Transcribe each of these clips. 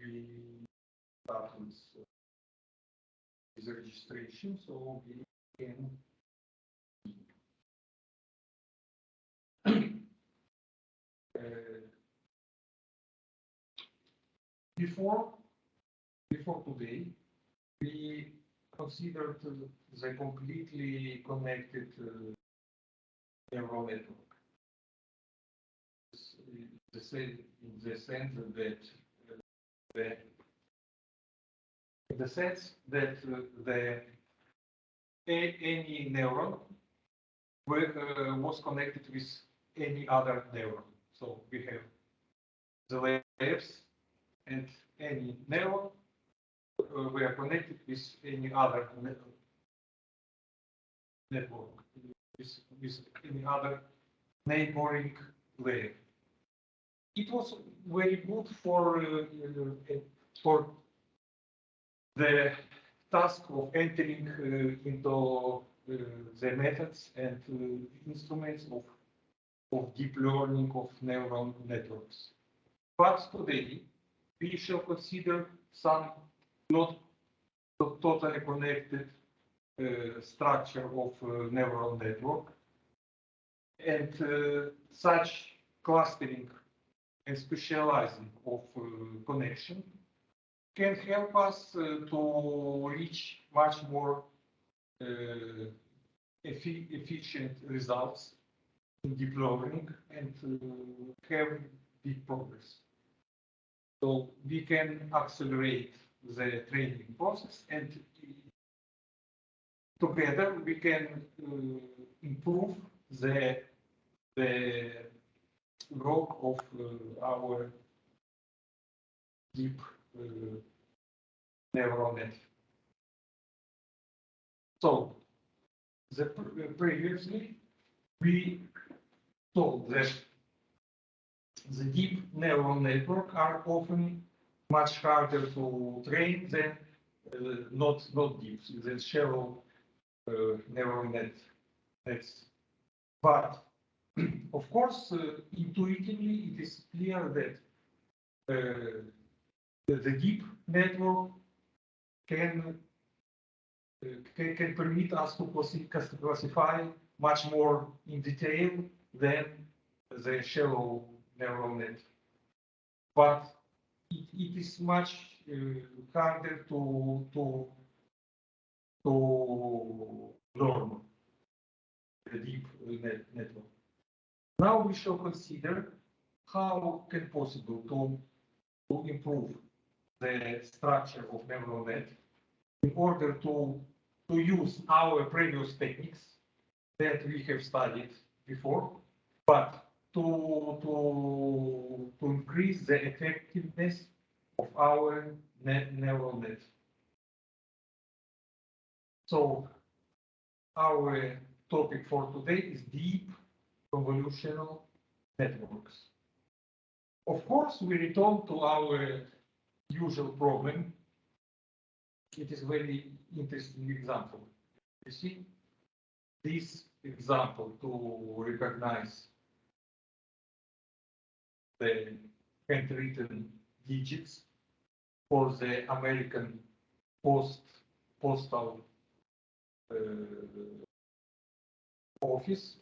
we start with registration, so we can before today, we considered the completely connected neural network. In the sense that any neuron was connected with any other neuron. So we have the layers, and any neuron were connected with any other network, with any other neighboring layer. It was very good for the task of entering into the methods and instruments of deep learning of neural networks. But today, we shall consider some not totally connected structure of neural network, and such clustering and specializing of connection can help us to reach much more efficient results in deep learning and have big progress. So we can accelerate the training process, and together we can improve the work of our deep neural net. So previously we told that the deep neural network are often much harder to train than not deep, than shallow neural nets. But of course, intuitively, it is clear that the deep network can permit us to classify much more in detail than the shallow neural net. But it is much harder to learn the deep network. Now we shall consider how can possible to improve the structure of neural net in order to use our previous techniques that we have studied before, but to increase the effectiveness of our neural net. So our topic for today is deep convolutional networks. Of course, we return to our usual problem. It is a very interesting example. You see, this example to recognize the handwritten digits for the American postal office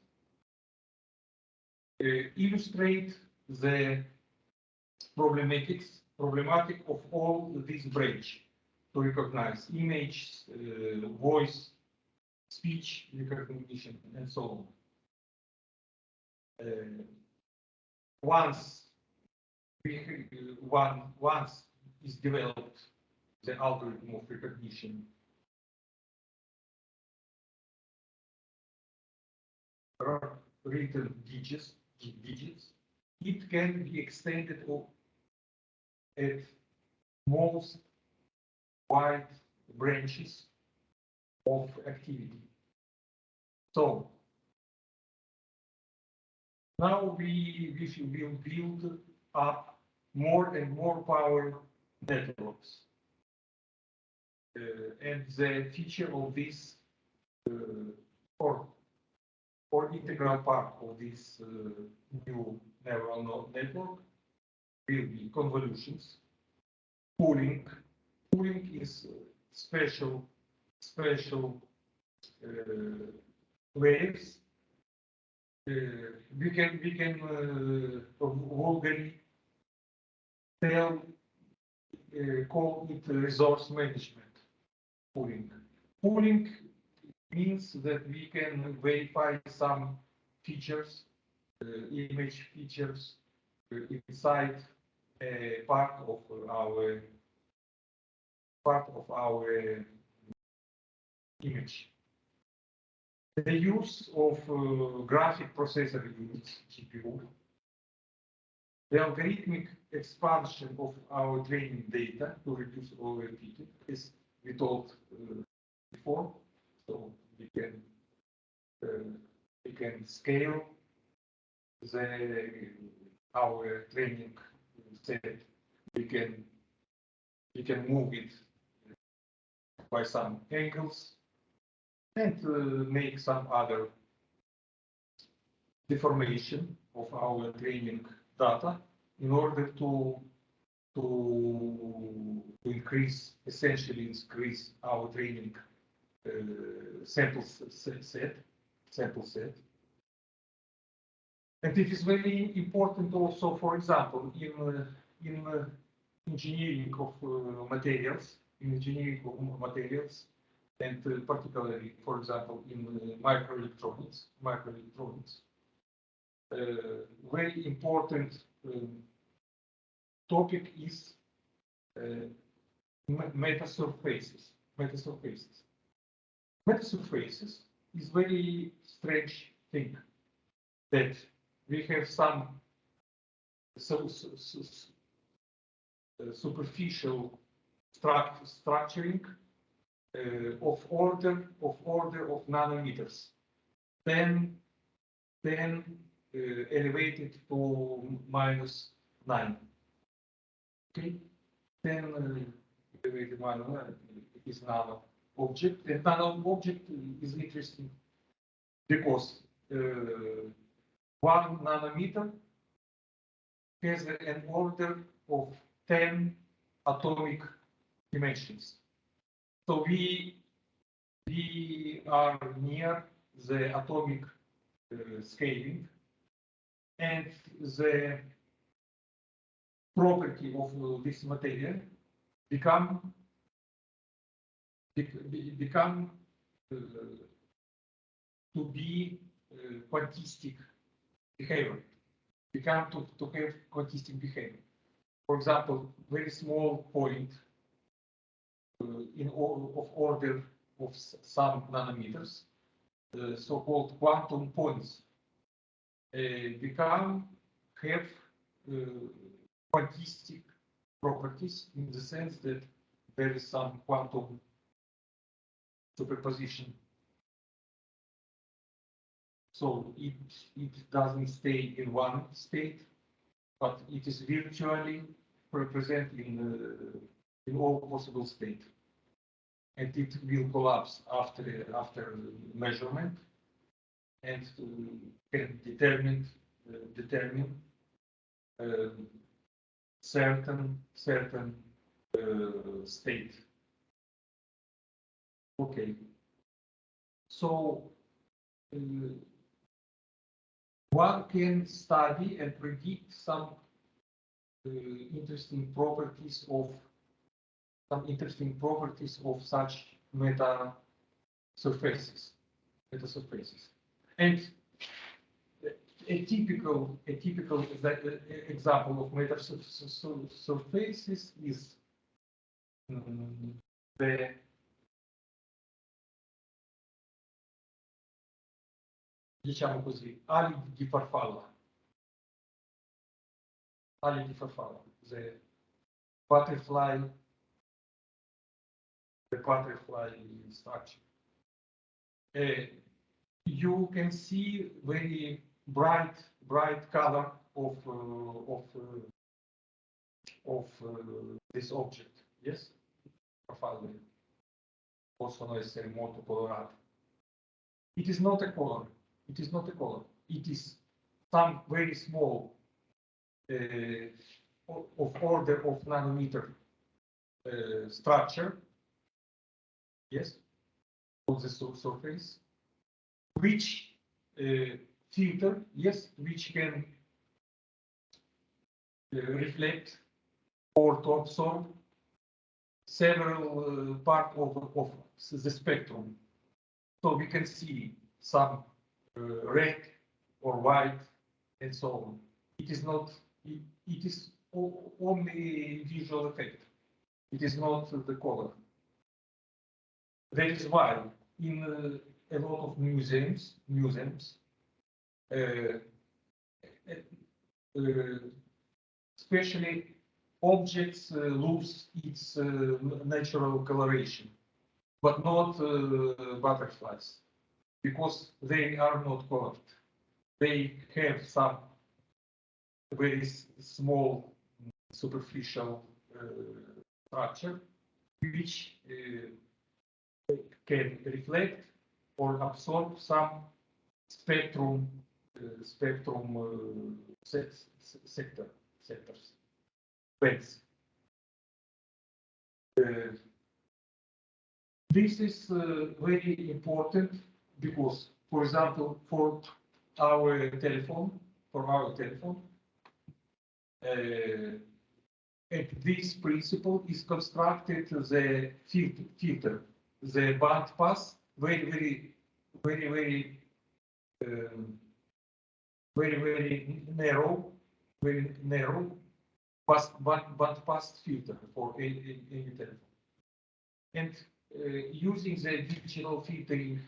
illustrate the problematic of all these branch to recognize image, voice, speech recognition, and so on. Once is developed the algorithm of recognition, written digits, it can be extended at most wide branches of activity. So now we will build up more and more power networks. And the feature of this or integral part of this new neural network will be convolutions. pooling. Pooling is special waves. We can vulgarly call it resource management. Pooling. Pooling means that we can verify some features, image features inside a part of our image. The use of graphic processor units, GPU, the algorithmic expansion of our training data to reduce overfitting, as we told before. So we can scale our training set. We can move it by some angles and make some other deformation of our training data in order to essentially increase our training sample set. And it is very important also, for example, in engineering of materials, and particularly, for example, in microelectronics. Very important topic is metasurfaces. Metasurfaces is very strange thing that we have some superficial structuring of order of nanometers, then elevated to -9. Okay, then elevated -9 is nano object, and nano object is interesting because 1 nanometer has an order of 10 atomic dimensions. So we are near the atomic scaling, and the property of this material become to be quantistic behavior. Become to have quantistic behavior. For example, very small point of order of some nanometers, so-called quantum points, have quantistic properties in the sense that there is some quantum superposition. So it doesn't stay in one state, but it is virtually represented in all possible states, and it will collapse after measurement, and can determine certain state. Okay, so one can study and predict some interesting properties of such metasurfaces. And a typical example of metasurfaces is the diciamo così, ali di farfalla, the butterfly structure. You can see very bright color of this object. Yes, farfalla, possono essere molto colorate. It is not a color. It is some very small of order of nanometer structure, yes, of the surface, which filter, yes, which can reflect or to absorb several part of the spectrum. So we can see some red or white and so on. It is not, it is only visual effect. It is not the color. That is why in a lot of museums, especially objects lose its natural coloration, but not butterflies, because they are not colored. They have some very small superficial structure, which can reflect or absorb some spectrum sectors. Bands. This is very important because, for example, for our telephone, and this principle is constructed the filter, the band pass very narrow, band pass filter for any telephone. And using the digital filtering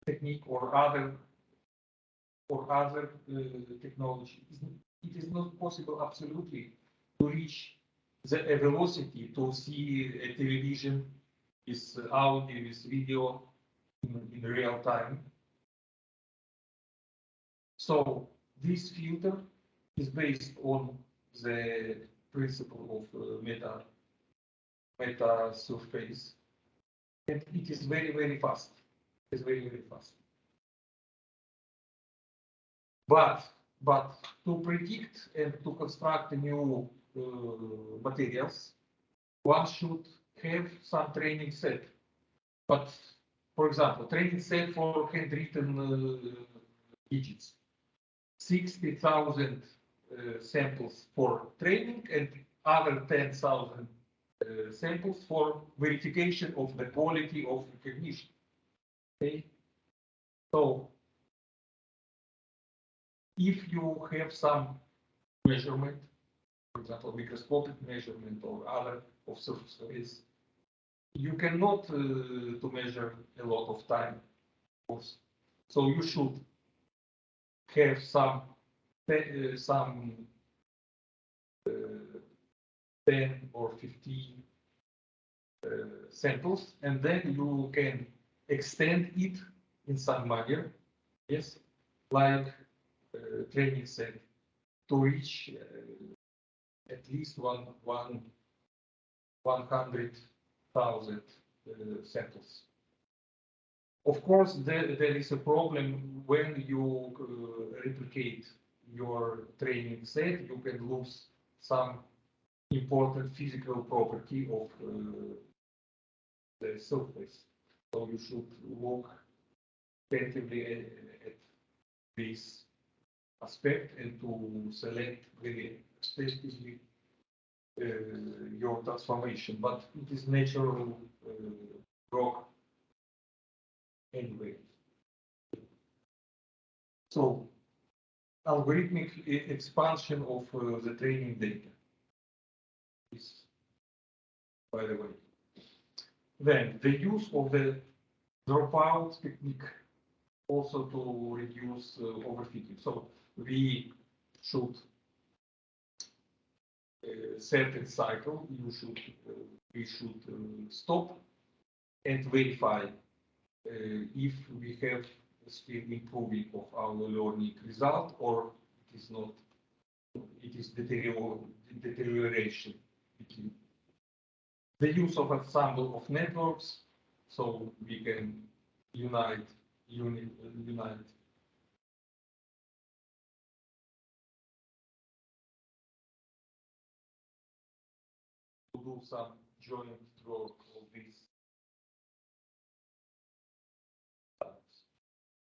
technique or other technology, it is not possible absolutely to reach the velocity to see a television with audio, with video in real time. So this filter is based on the principle of meta surface, and it is very fast. It's very fast. But to predict and to construct new materials, one should have some training set. But for example, training set for handwritten digits, 60,000 samples for training and other 10,000 samples for verification of the quality of recognition. Okay, so if you have some measurement, for example, microscopic measurement or other of surface, you cannot to measure a lot of time, of course. So you should have some 10 or 15 samples, and then you can extend it in some manner, yes, like training set, to reach at least 100,000 samples. Of course, there is a problem when you replicate your training set. You can lose some important physical property of the surface. So you should look attentively at this aspect and to select very specifically your transformation. But it is natural rock anyway. So algorithmic expansion of the training data is, by the way. Then the use of the dropout technique also to reduce overfitting. So we should certain cycle. We should stop and verify if we have still improving of our learning result or it is not. It is deterioration. The use of ensemble of networks, so we can unite do some joint draw of this.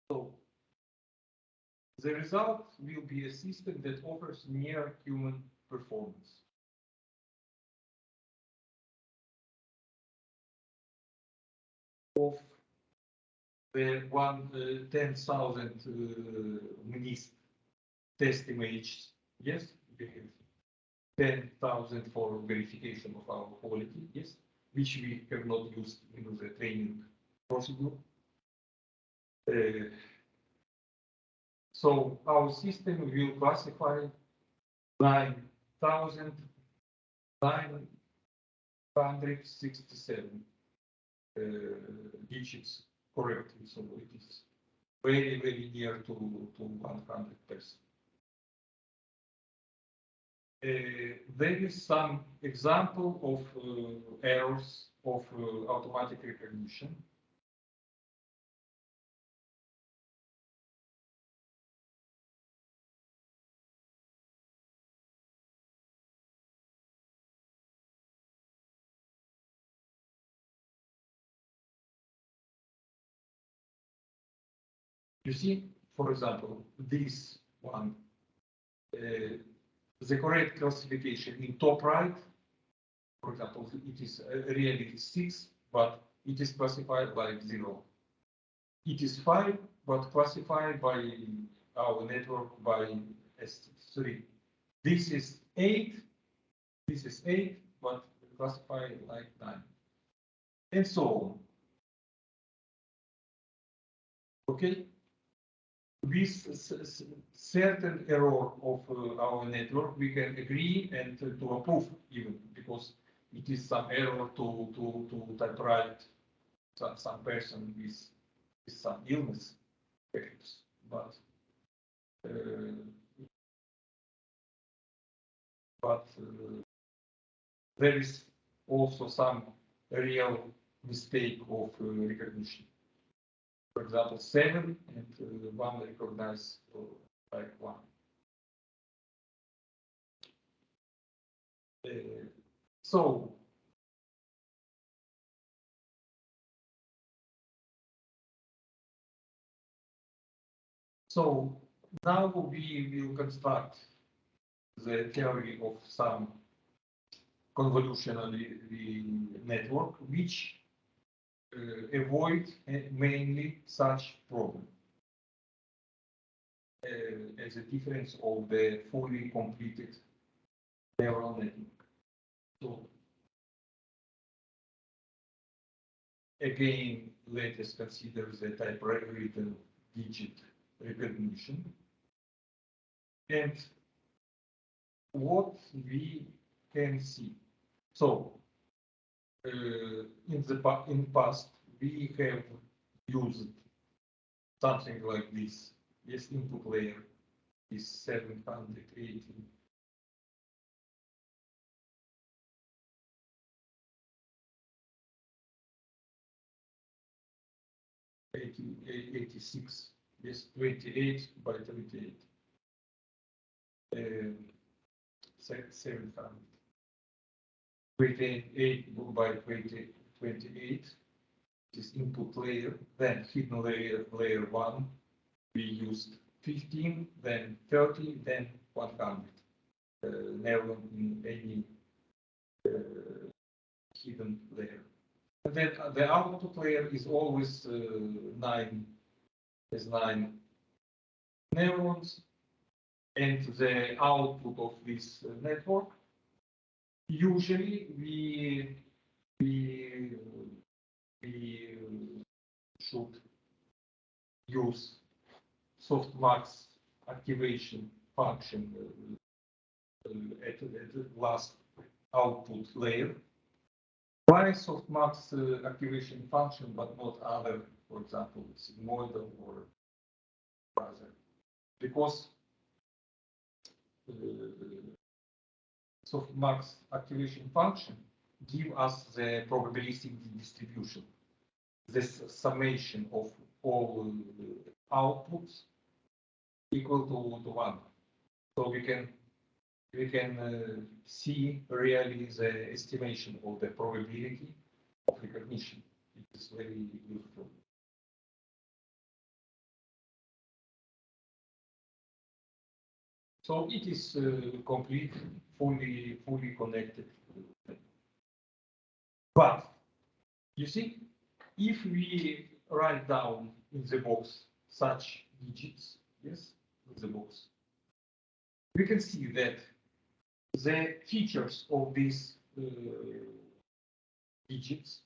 So the result will be a system that offers near human performance. Of the 10,000 missed test images, yes, we have 10,000 for verification of our quality, yes, which we have not used in the training procedure. So our system will classify 9,967 digits correctly. So it is very, very near to 100%. There is some example of errors of automatic recognition. You see, for example, this one, the correct classification in top right, for example, it is really 6, but it is classified like 0. It is 5, but classified by our network by S3. This is 8, but classified like 9. And so on. Okay? With certain error of our network, we can agree and to approve even, because it is some error to type right some person with some illness, perhaps, but there is also some real mistake of recognition. For example, 7 and 1 recognize like 1. So now we will construct the theory of some convolutional network, which avoid mainly such problem as a difference of the fully completed neural network. So again, let us consider the typewritten digit recognition. And what we can see. So in the past, we have used something like this. This input layer is 780. 86, yes, 28 by 28, 700. 28 by 28 is input layer, then hidden layer 1, we used 15, then 30, then 100. Never in any hidden layer. And then the output layer is always 9 neurons, and the output of this network. Usually we should use softmax activation function at the last output layer. Why softmax activation function but not other, for example, sigmoidal or other? Because softmax activation function give us the probabilistic distribution, this summation of all outputs equal to 1. So we can we can see really the estimation of the probability of recognition. It is very useful. So it is complete, fully connected. But you see, if we write down in the box such digits, yes, in the box, we can see that the features of these digits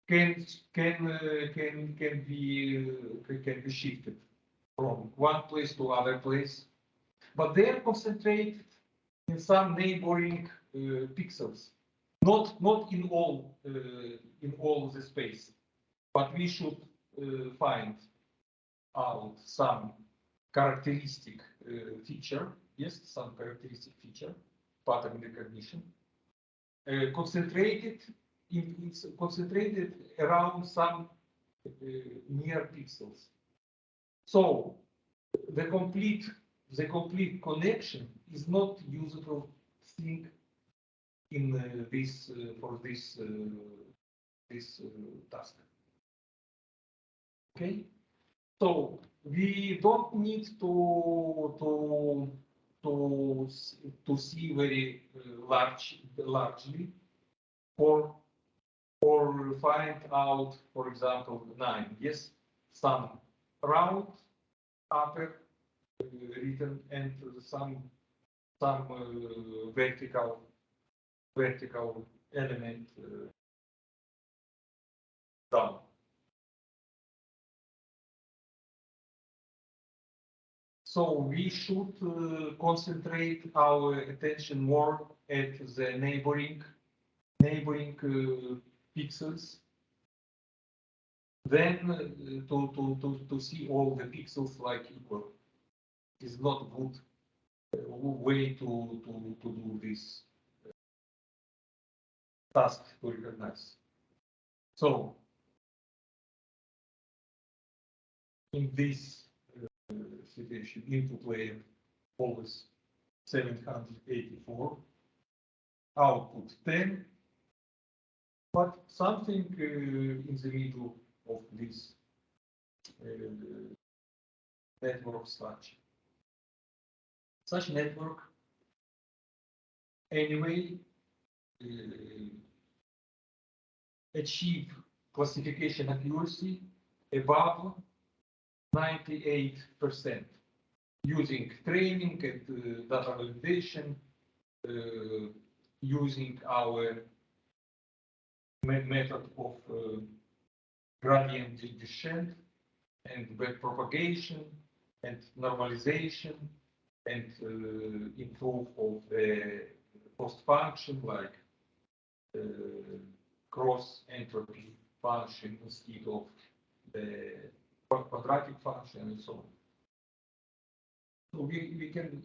can be shifted from one place to other place, but they are concentrated in some neighboring pixels, not in all the space, but we should find out some characteristic feature, yes, some characteristic feature, pattern recognition, concentrated around some near pixels. So the complete connection is not usable thing in for this task. Okay, so we don't need to see very largely for find out, for example, 9. Yes, some round upper written and some vertical element down. So we should concentrate our attention more at the neighboring pixels than to see all the pixels like equal. Is not good way to do this task to recognize. So in this situation, input layer always 784, output 10, but something in the middle of this network structure. Such network anyway achieve classification accuracy above 98% using training and data validation, using our method of gradient descent and backpropagation and normalization and improve of the cost function like cross entropy function instead of the quadratic function and so on. So we can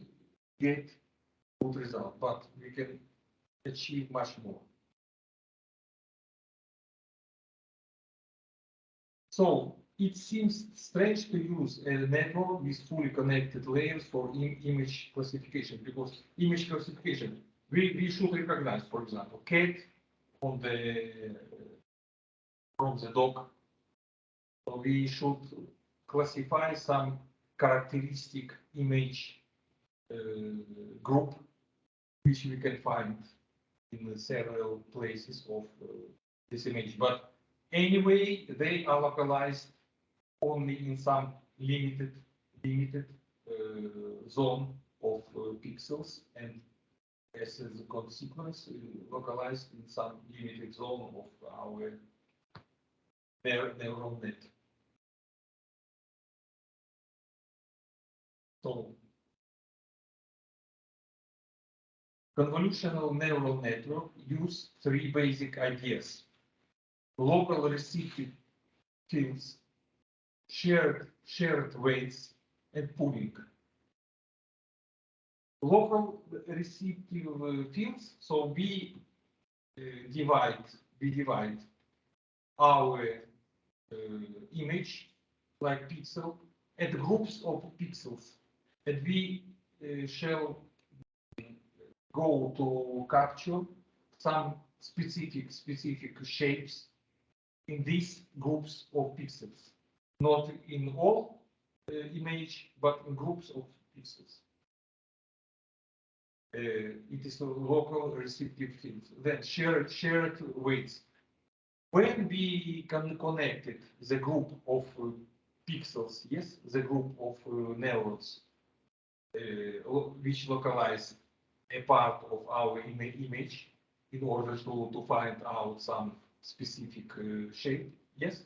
get good result, but we can achieve much more. So it seems strange to use a network with fully connected layers for image classification, because image classification, we should recognize, for example, cat on from the dog. So we should classify some characteristic image group, which we can find in several places of this image. But anyway, they are localized only in some limited zone of pixels, and as a consequence, localized in some limited zone of our neural net. So, convolutional neural network use 3 basic ideas: local receive fields, shared weights, and pooling. Local receive fields. So we divide our image like pixel and groups of pixels, and we shall go to capture some specific shapes in these groups of pixels, not in all image, but in groups of pixels. It is a local receptive field. Then shared weights. When we can connected the group of pixels, yes, the group of neurons, which localize a part of our image in order to find out some specific shape, yes,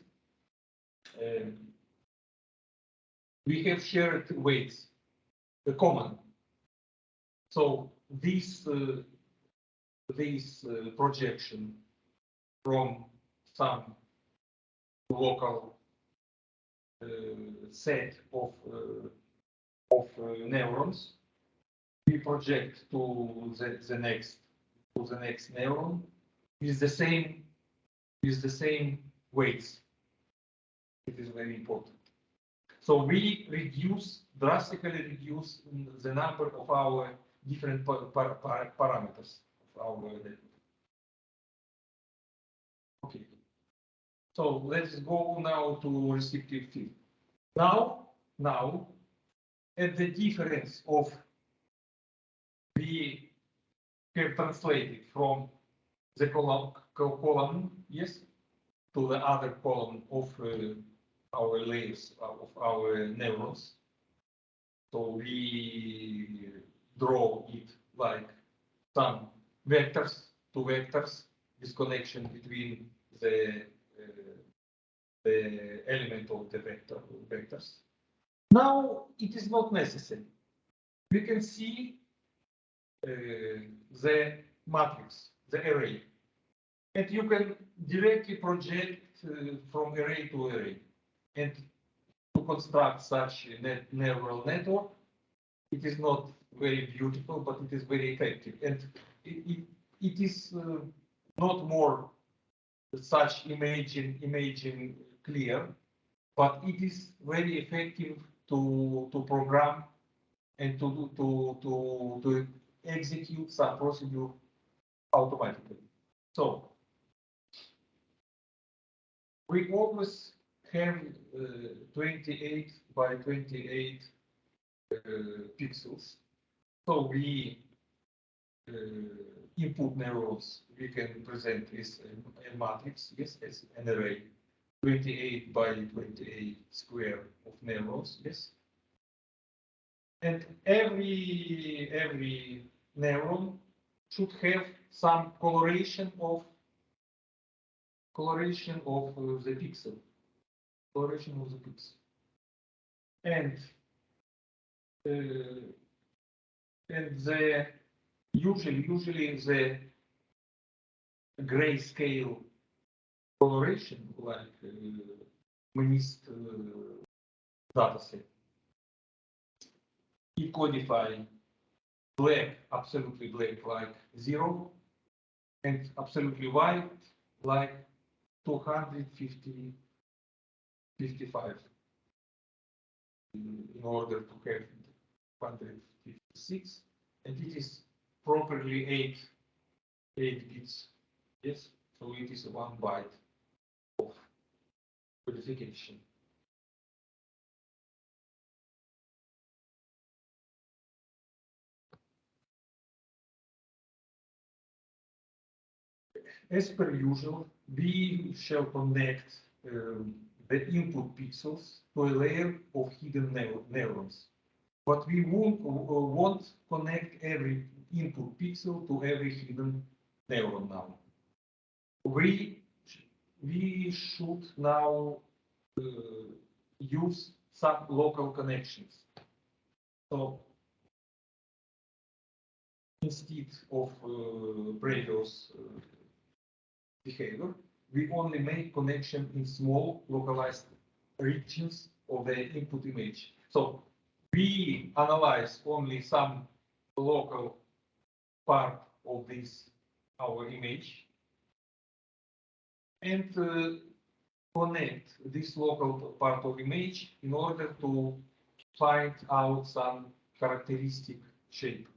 we have shared weights, common. So this projection from some local set of neurons, we project to the next neuron with the same weights. It is very important. So we drastically reduce the number of our different parameters of our network. Okay. So let's go now to receptive field. Now, at the difference of we have translated from the column, yes, to the other column of our layers of our neurons. So we draw it like some vectors, two vectors, this connection between the element of the vectors. Now it is not necessary. We can see the matrix, the array, and you can directly project from array to array. And to construct such a neural network, it is not very beautiful, but it is very effective. And it is not more such imaging clear, but it is very effective to program and to execute some procedure automatically. So we always have 28 by 28 pixels. So we input neurons we can present as a matrix, yes, as an array, 28 by 28 square of neurons, yes. And every neuron should have some coloration of the pixel. Coloration of the pixel. And the usually the grayscale coloration, like MNIST dataset, it codify black, absolutely black, like 0, and absolutely white, like 255. In order to have 156, and it is properly 8 bits. Yes, so it is 1 byte of codification. As per usual, we shall connect the input pixels to a layer of hidden neurons. But we won't connect every input pixel to every hidden neuron now. We should now use some local connections. So instead of previous behavior, we only make connection in small localized regions of the input image. So we analyze only some local part of this, our image, and connect this local part of image in order to find out some characteristic shape.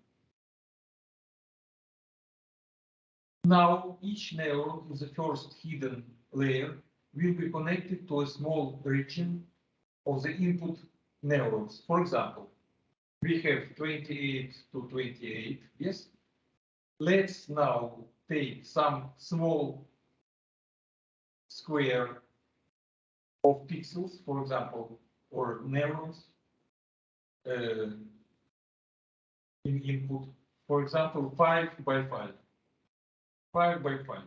Now, each neuron in the first hidden layer will be connected to a small region of the input neurons. For example, we have 28 to 28, yes? Let's now take some small square of pixels, for example, or neurons in input, for example, 5 by 5. 5 by 5.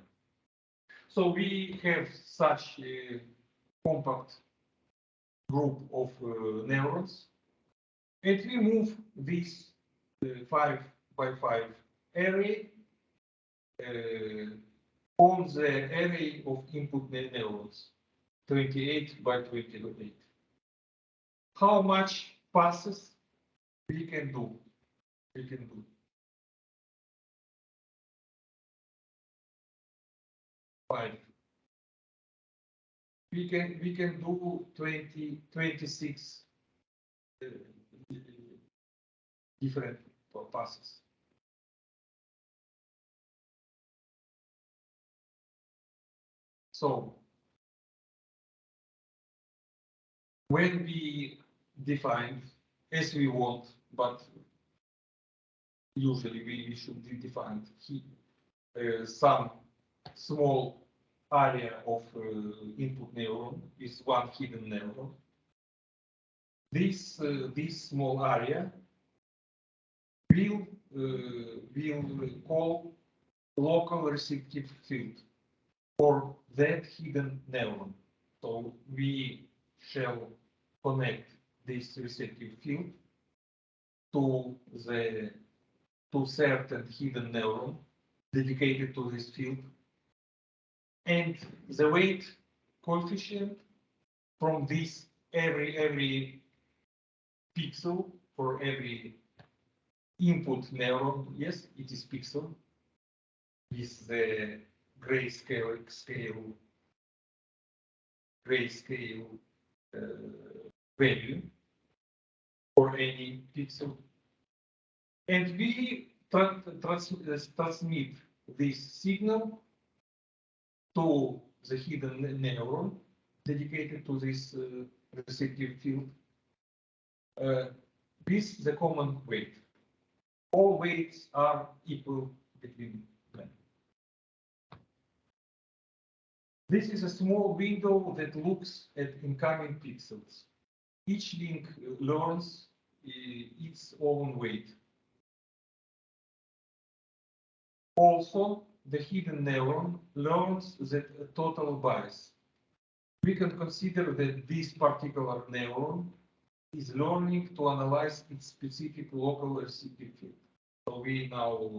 So we have such a compact group of neurons, and we move this 5 by 5 array on the array of input neurons, 28 by 28. How much passes we can do? We can do 5. We can do 26 different passes. So when we define as we want, but usually we should define some small area of input neuron is one hidden neuron. This small area will call local receptive field for that hidden neuron. So we shall connect this receptive field to certain hidden neuron dedicated to this field, and the weight coefficient from this every pixel for every input neuron, yes, it is pixel, with the grayscale value for any pixel, and we transmit this signal to the hidden neuron dedicated to this receptive field with the common weight. All weights are equal between them. This is a small window that looks at incoming pixels. Each link learns its own weight. Also, the hidden neuron learns the total bias. We can consider that this particular neuron is learning to analyze its specific local receptive field. So we now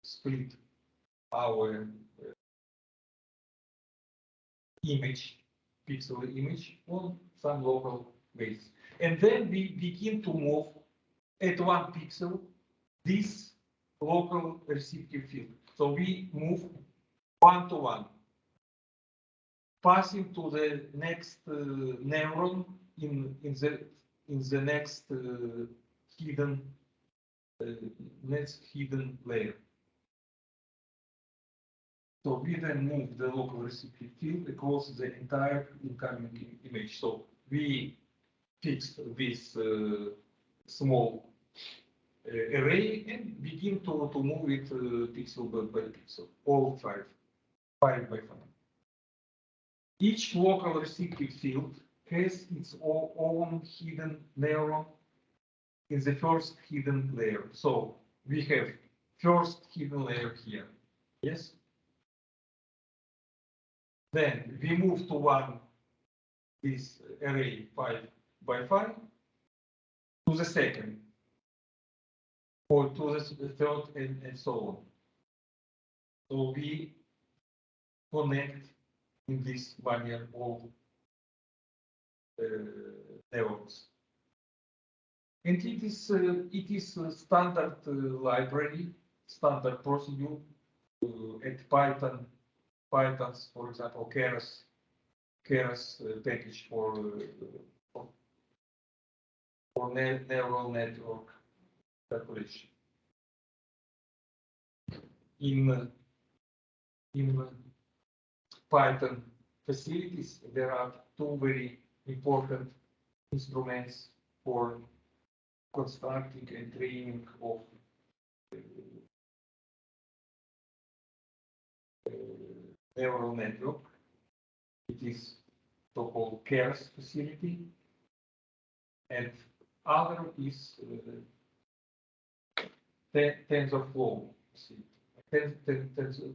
split our pixel image on some local weights. And then we begin to move at one pixel this local receptive field. So we move 1 to 1, passing to the next neuron in the next hidden layer. So we then move the local receptive field across the entire incoming image. So we fixed this small array and begin to move it pixel by pixel, all 5 by 5. Each local receptive field has its own hidden neuron in the first hidden layer. So we have first hidden layer here, yes? Then we move to this array 5 by 5 to the second, or to the third, and so on. So we connect in this manner all neurons. And it is a standard library, standard procedure at Python's, for example, Keras package for neural network calculation. In in Python facilities, there are two very important instruments for constructing and training of neural network. It is so-called CARES facility, and other is TensorFlow.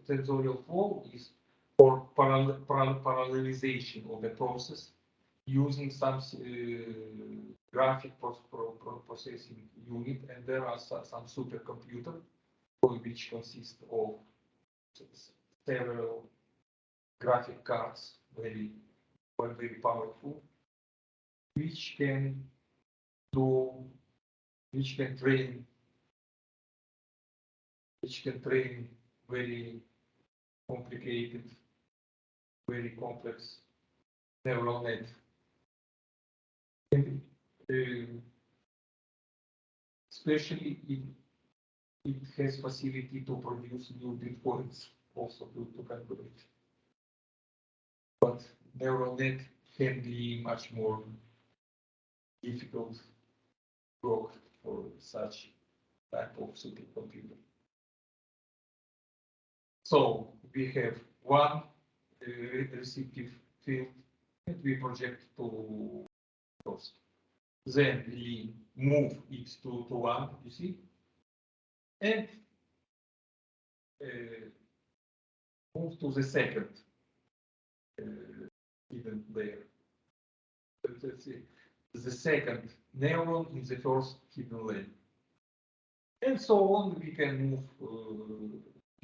TensorFlow is for parallelization of the process using some graphic processing unit, and there are some supercomputer which consist of several graphic cards, very powerful, which can train very complicated, very complex neural net. And especially it has facility to produce new bitcoins also to calculate. But neural net can be much more difficult work for such type of supercomputer. So we have one receptive field and we project to first. Then we move it to one, you see, and move to the second hidden layer. Let's see, the second neuron in the first hidden layer. And so on, we can move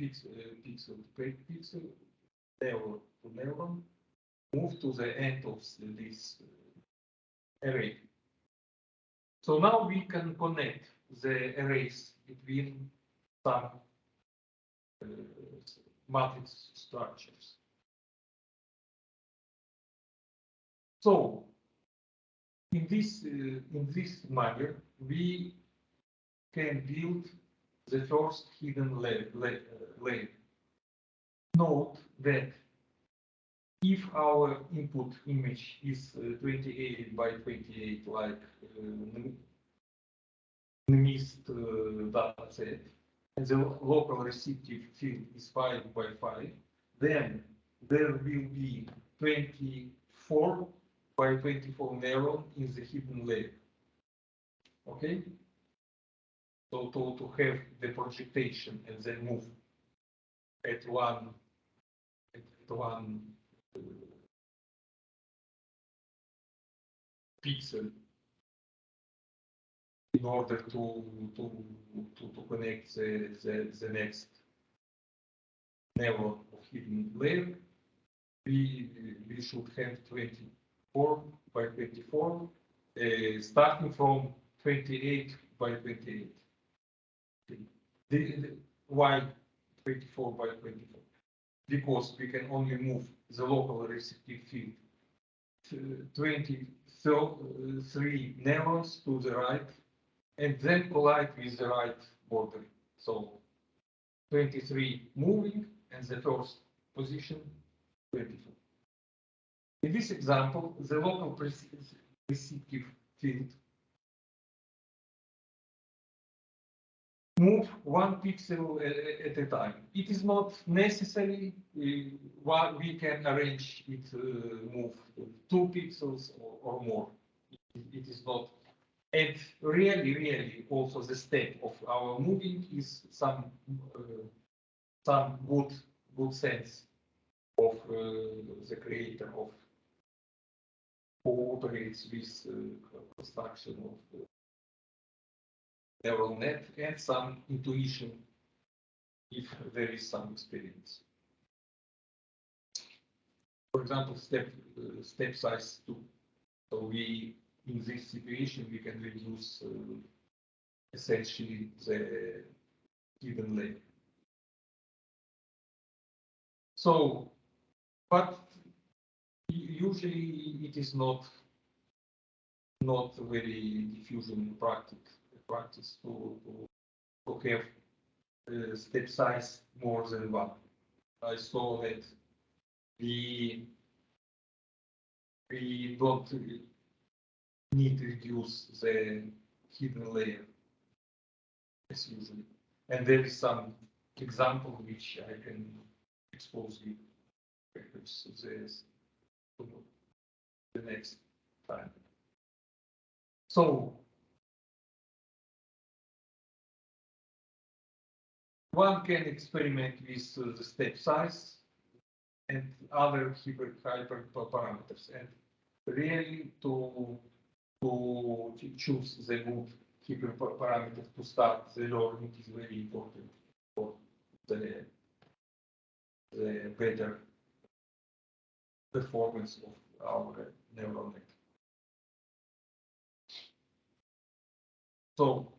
pixel to pixel, neuron to neuron, move to the end of this array. So now we can connect the arrays between some matrix structures. So in this manner, we can build the first hidden layer. Note that if our input image is 28 by 28, like NMIST data set, and the local receptive field is 5 by 5, then there will be 24 by 24 neuron in the hidden layer. Okay? So to have the projection and then move at one pixel in order to connect the next neuron of hidden layer, we should have 24 by 24, starting from 28 by 28. Why 24 by 24? Because we can only move the local receptive field 23 neurons to the right and then collide with the right border. So 23 moving and the first position 24. In this example, the local receptive field move one pixel at a time. It is not necessary. We can arrange it move 2 pixels or more. It is not. And really, also the step of our moving is some good sense of the creator of who operates with construction of neural net and some intuition if there is some experience. For example, step size 2. So we, in this situation, we can reduce essentially the hidden layer. So, but usually it is not very diffusion practice to have step size more than 1. I saw that we don't need to reduce the hidden layer as usually. And there is some example which I can expose you perhaps the next time. So one can experiment with the step size and other hyper parameters, and really to choose the good hyperparameter to start the learning is very important for the better performance of our neural net. So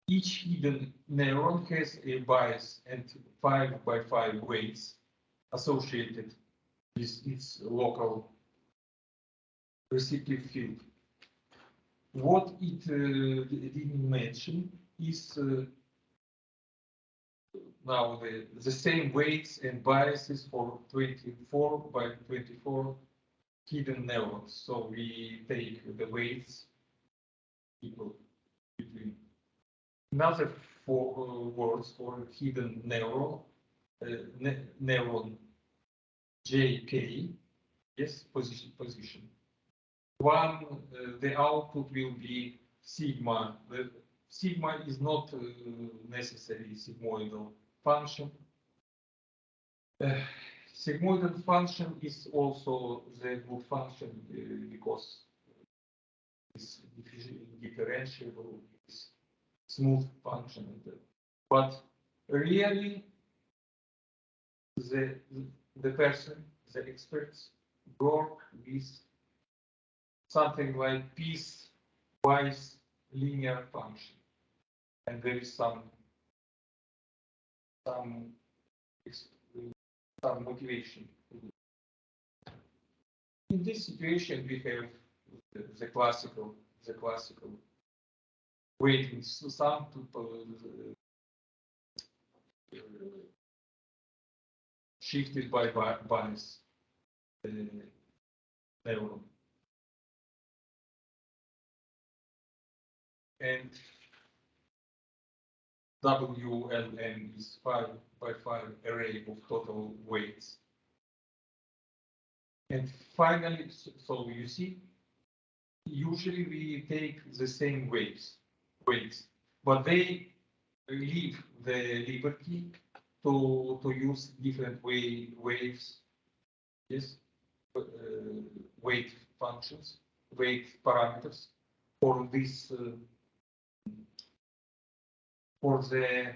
each hidden neuron has a bias and 5 by 5 weights associated with its local receptive field. What it didn't mention is now the same weights and biases for 24 by 24 hidden neurons. So we take the weights equal between. Another four words for hidden neuron, neuron JK, yes, position. One, the output will be sigma. The sigma is not necessarily sigmoidal function. Sigmoidal function is also the good function because it's differentiable, it's smooth function. But really, the person, the experts, work with something like piecewise linear function, and there is some motivation. In this situation, we have the classical weighting sum to shifted by bias neuron. And WLM is 5 by 5 array of total weights. And finally, so you see, usually we take the same weights, but they leave the liberty to use different waves, yes, weight functions, weight parameters for this for the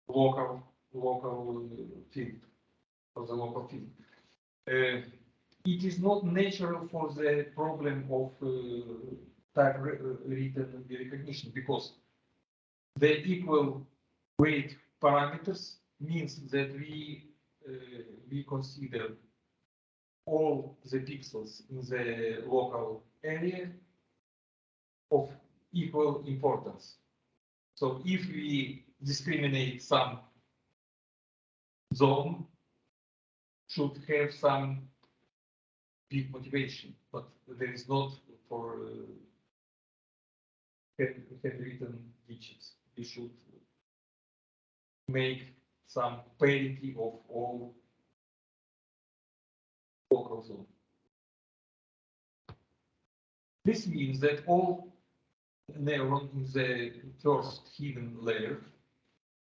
local field, for the local field. It is not natural for the problem of type written recognition because the equal weight parameters means that we consider all the pixels in the local area of equal importance. So if we discriminate some zone, should have some big motivation, but there is not for handwritten digits. We should make some parity of all local zones. This means that all neurons in the first hidden layer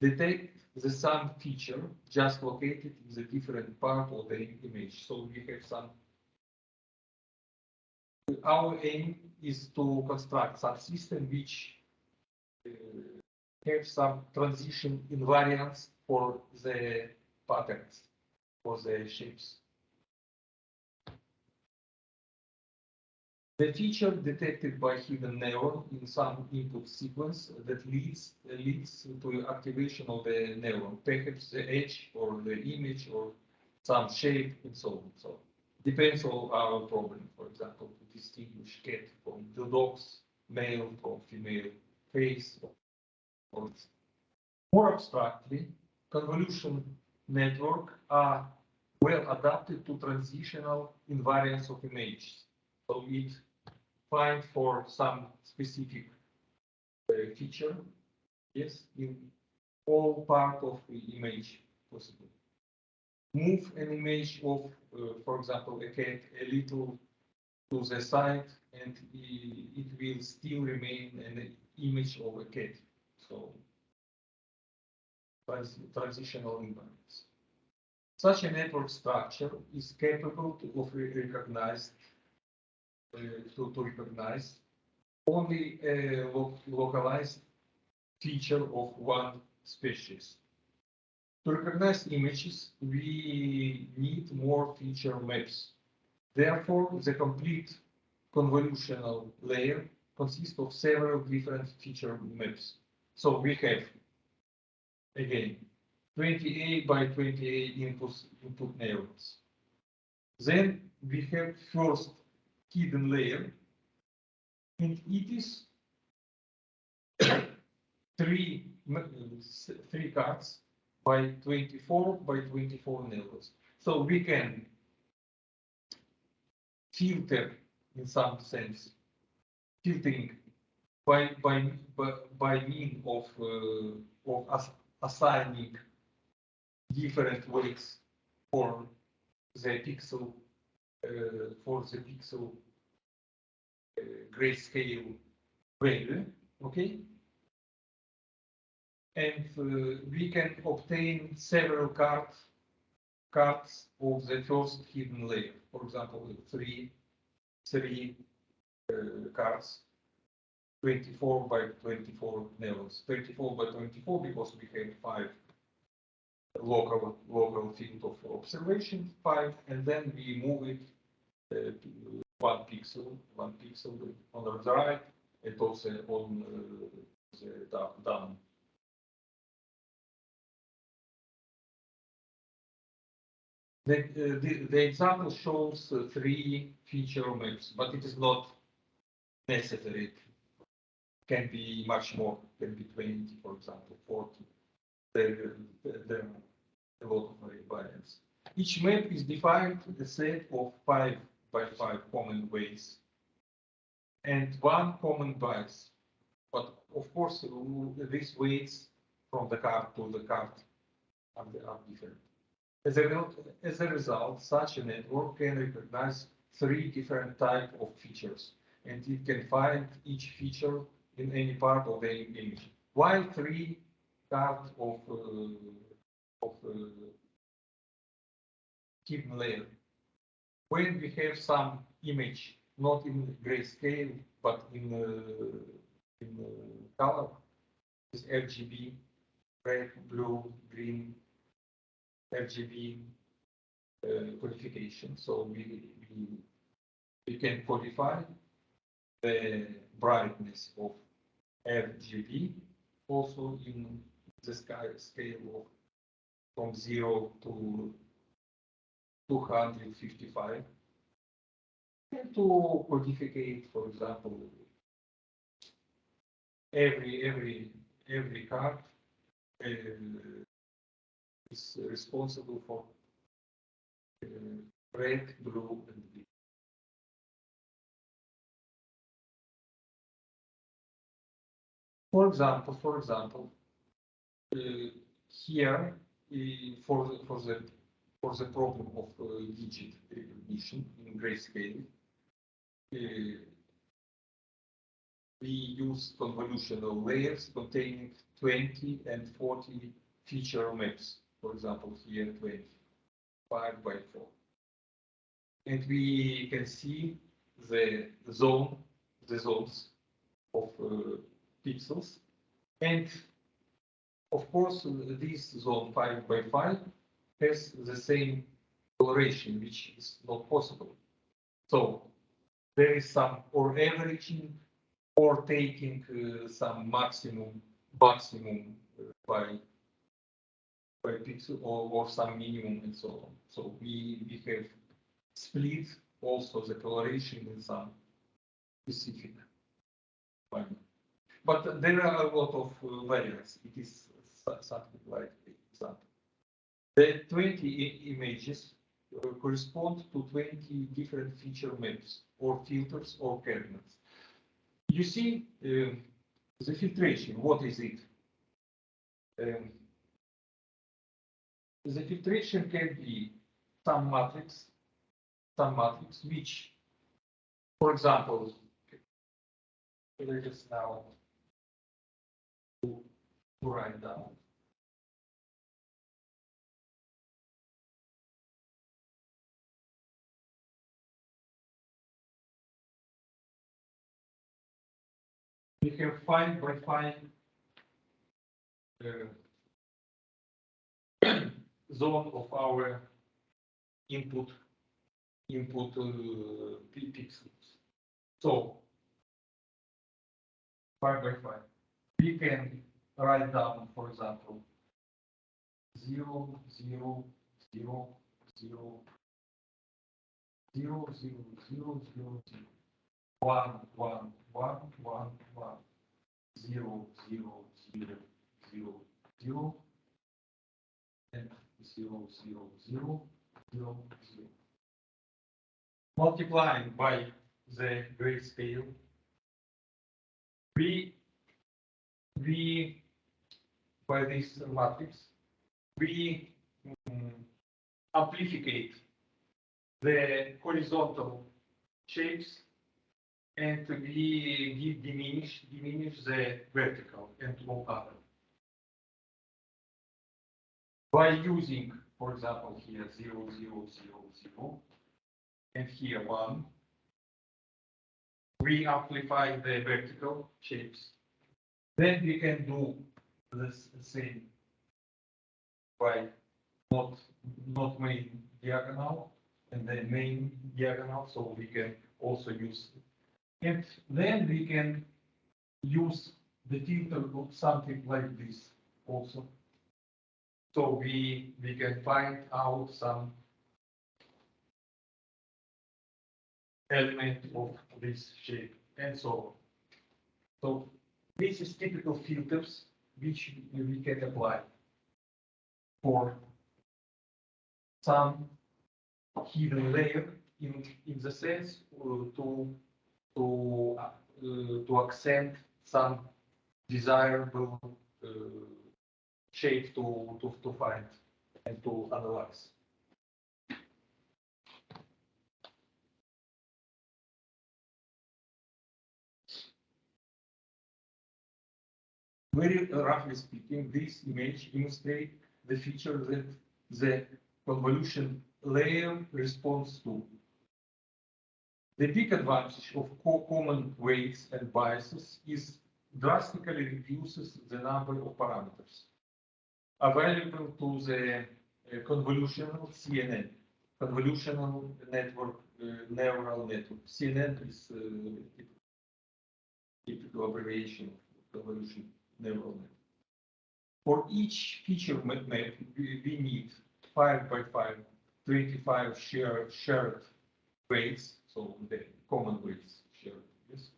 detect the same feature just located in the different part of the image. So we have some. Our aim is to construct some system which have some transition invariance for the patterns, for the shapes. The feature detected by hidden neuron in some input sequence that leads to activation of the neuron, perhaps the edge or the image or some shape and so on. So depends on our problem. For example, to distinguish cat from the dogs, male from female face, More abstractly, convolution networks are well adapted to transitional invariance of images. So it finds for some specific feature, yes, in all part of the image possible. Move an image of, for example, a cat a little to the side, and it will still remain an image of a cat. So transitional invariance. Such a network structure is capable of recognize only a localized feature of one species. To recognize images, we need more feature maps. Therefore, the complete convolutional layer consists of several different feature maps. So we have, again, 28 by 28 input neurons. Then we have first hidden layer, and it is three cards by 24 by 24 neurons. So we can filter, in some sense, filtering by means of assigning different weights for the pixel grayscale value, okay? And we can obtain several cards of the first hidden layer. For example, three cards, 24 by 24 neurons. 24 by 24 because we have 5 local field of observation, 5, and then we move it to one pixel on the right, and also on the down. The example shows 3 feature maps, but it is not necessary. It can be much more, can be 20, for example, 40. There are a lot of variants. Each map is defined a set of 5 by 5 common weights and 1 common bias. But of course, these weights from the card to the card are different. As a result, such a network can recognize 3 different types of features, and it can find each feature in any part of the image. Why 3 cards of hidden layer? When we have some image not in grayscale but in color, is RGB, red, blue, green, RGB codification. So we can codify the brightness of RGB also in the scale of from 0 to 255, and to codificate, for example, every card is responsible for red, blue, and green. For example, here for the problem of digit recognition in grayscale, we use convolutional layers containing 20 and 40 feature maps. For example, here 25 by 4. And we can see the zones of pixels. And of course, this zone 5 by 5 has the same coloration, which is not possible. So there is some or averaging or taking some maximum by pixel or some minimum and so on. So we have split also the coloration in some specific manner. but there are a lot of variants. It is something like that. The 20 images correspond to 20 different feature maps or filters or kernels. You see the filtration. What is it? The filtration can be some matrix which, for example, let us now to write down. We have 5 by 5 zone of our input pixels. So 5 by 5. We can write down, for example, 0, 0, 0, 0, 0, 0, 0, 0, 0, 1, 1, 1, 1, 1, 0, 0, 0, 0, 0, and 0, 0, 0, 0, 0. Multiplying by the grayscale, we by this matrix, we amplificate the horizontal shapes and we diminish the vertical and low other. By using, for example, here 0, 0, 0, 0, and here 1, we amplify the vertical shapes. Then we can do the same by not main diagonal and then main diagonal, so we can also use it. And then we can use the filter of something like this also. So we can find out some element of this shape and so on. So this is typical filters which we can apply for some hidden layer in the sense to accent some desirable shape to find and to analyze. Very roughly speaking, this image illustrates the feature that the convolution layer responds to. The big advantage of common weights and biases is drastically reduces the number of parameters available to the convolutional CNN, convolutional network, neural network. CNN is typical abbreviation of convolution neural network. For each feature map, we need 5 by 5, 25 shared weights, so the common weights shared, yes,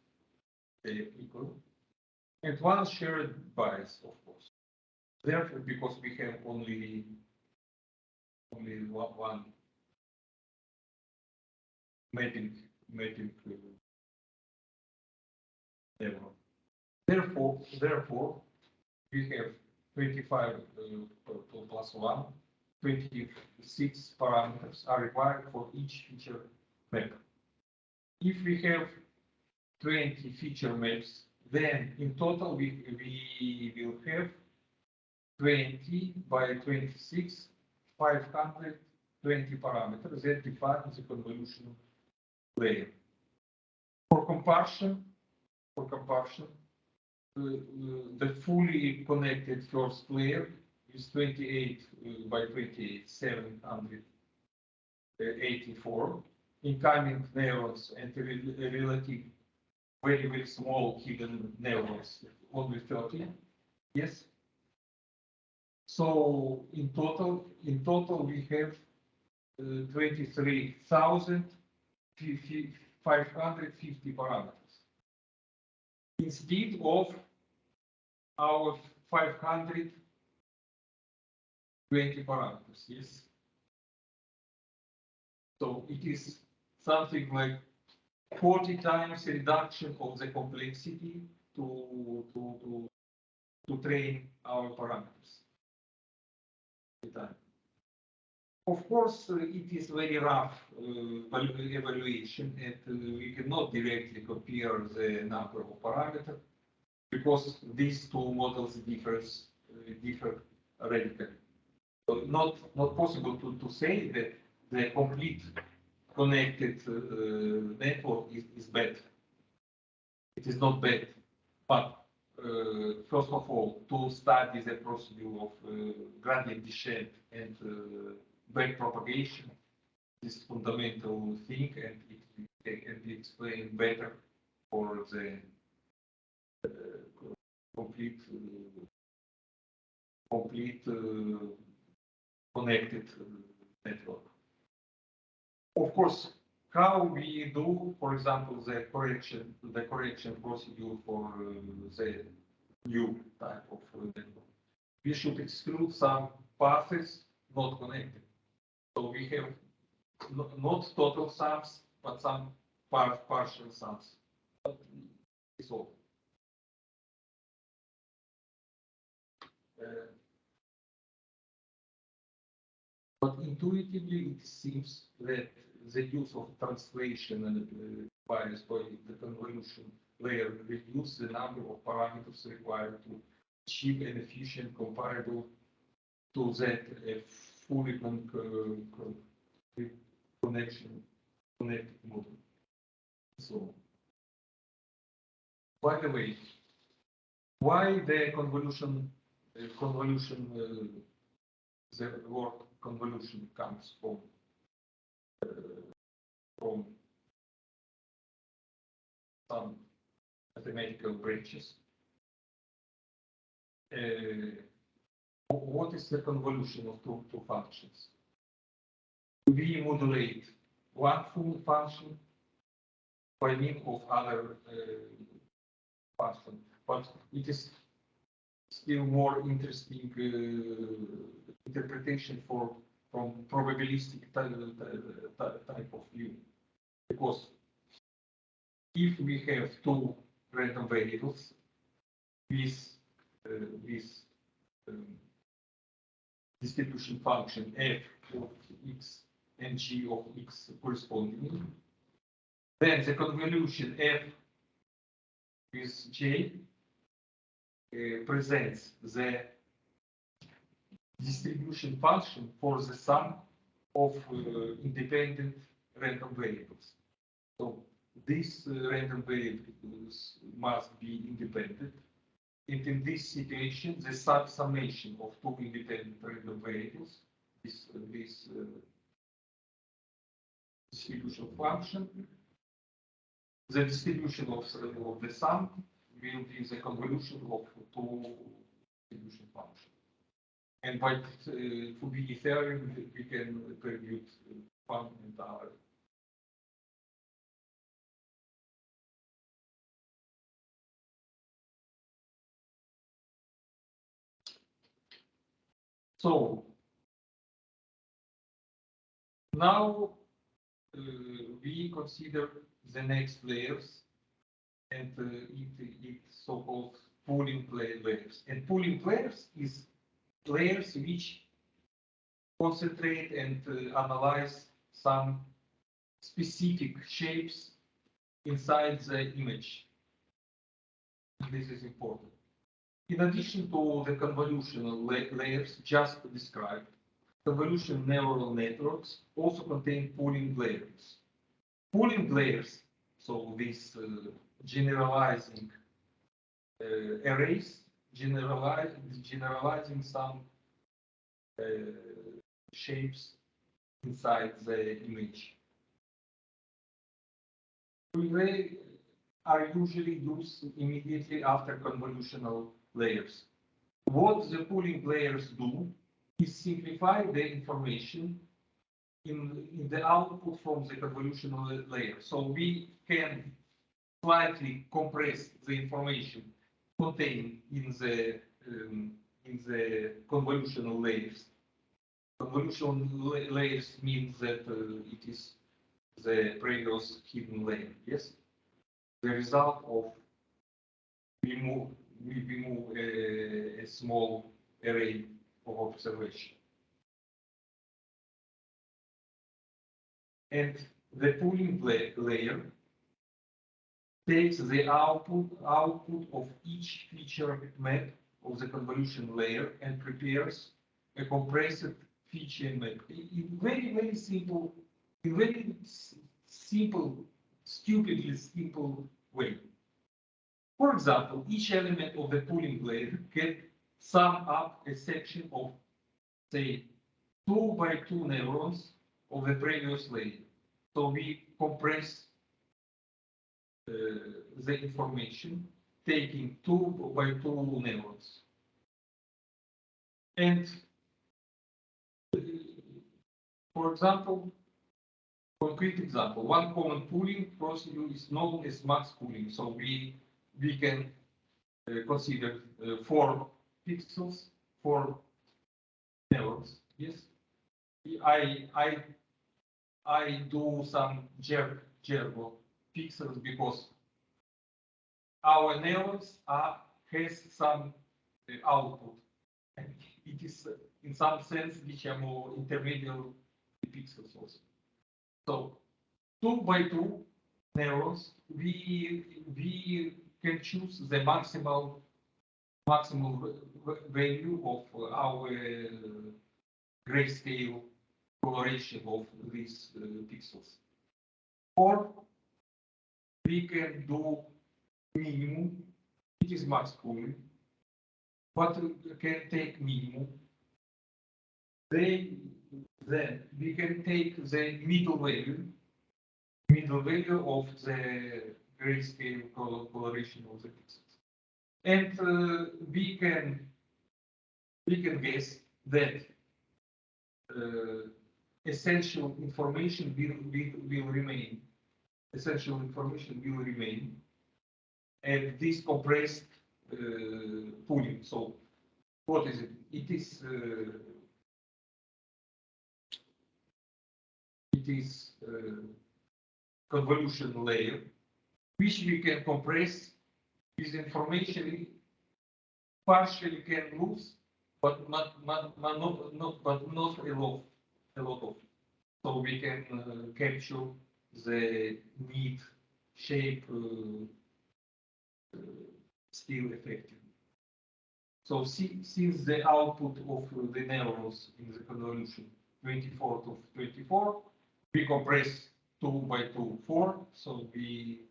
they are equal, and one shared bias, of course. Therefore, because we have only one mapping neuron. Therefore, we have 25 plus 1, 26 parameters are required for each feature map. If we have 20 feature maps, then in total we will have 20 by 26, 520 parameters that define the convolution layer. For comparison, the fully connected first layer is 28 by 28, 784. Incoming neurons and relative very small hidden neurons, only 30. Yes. So in total we have 23,550 parameters instead of our 520 parameters, yes. So it is something like 40 times reduction of the complexity to train our parameters. Of course, it is very rough evaluation, and we cannot directly compare the number of parameters because these two models differ radically. So not possible to say that the complete connected network is bad. It is not bad, but first of all, to study the procedure of gradient descent and back propagation, this fundamental thing, and it can be explained better for the complete connected network. Of course, how we do, for example, the correction procedure for the new type of network. We should exclude some paths not connected. So we have not total sums, but some partial sums. But it's all. But intuitively, it seems that the use of translation and bias by the convolution layer reduce the number of parameters required to achieve an efficient comparable to that fully connected model. So, by the way, why the convolution? The word convolution comes from some mathematical branches. What is the convolution of two functions? We modulate one full function by means of other function, but it is still more interesting interpretation from probabilistic type of view, because if we have two random variables with distribution function f of x and g of x corresponding, then the convolution f with j presents the distribution function for the sum of independent random variables. So these random variables must be independent. And in this situation, the summation of two independent random variables, this distribution function, the distribution of the sum will be the convolution of two distribution functions. And by Fourier theorem, we can compute one and other. So now we consider the next layers, and it's so-called pooling layers. And pooling layers is layers which concentrate and analyze some specific shapes inside the image. This is important. In addition to the convolutional layers just described, convolutional neural networks also contain pooling layers. Pooling layers, so these generalizing arrays, generalizing some shapes inside the image. They are usually used immediately after convolutional layers. What the pooling layers do is simplify the information in the output from the convolutional layer. So we can slightly compress the information contained in the convolutional layers. Convolutional layers means that it is the previous hidden layer. Yes, the result of we remove a small array of observation, and the pooling layer takes the output of each feature map of the convolution layer and prepares a compressed feature map in very simple, stupidly simple way. For example, each element of the pooling layer can sum up a section of, say, 2 by 2 neurons of the previous layer. So we compress the information taking 2 by 2 neurons. And for example, concrete example, one common pooling procedure is known as max pooling. So we can consider 4 pixels, 4 neurons. Yes, I do some Gergo pixels because our neurons has some output, and it is in some sense intermediate pixels also. So 2 by 2 neurons, we can choose the maximal value of our grayscale coloration of these pixels. Or we can do minimum, it is max pooling, but we can take minimum. Then we can take the middle value of the grayscale coloration of the pixels, and we can guess that essential information will remain. Essential information will remain, and this compressed pooling. So, what is it? It is convolution layer, which we can compress with information partially can lose, but not a lot of. So we can capture the need shape still effectively. So since the output of the neurons in the convolution 24 to 24, we compress 2 by 2, 4. So we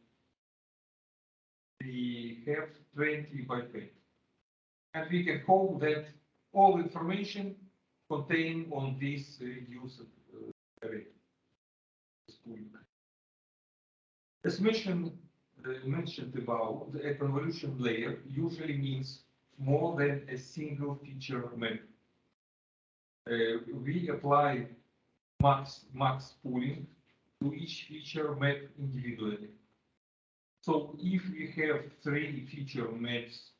have 20 by 20. And we can hope that all information contained on this reduced array. As mentioned above, the convolution layer usually means more than a single feature map. We apply max pooling to each feature map individually. So if we have 3 feature maps,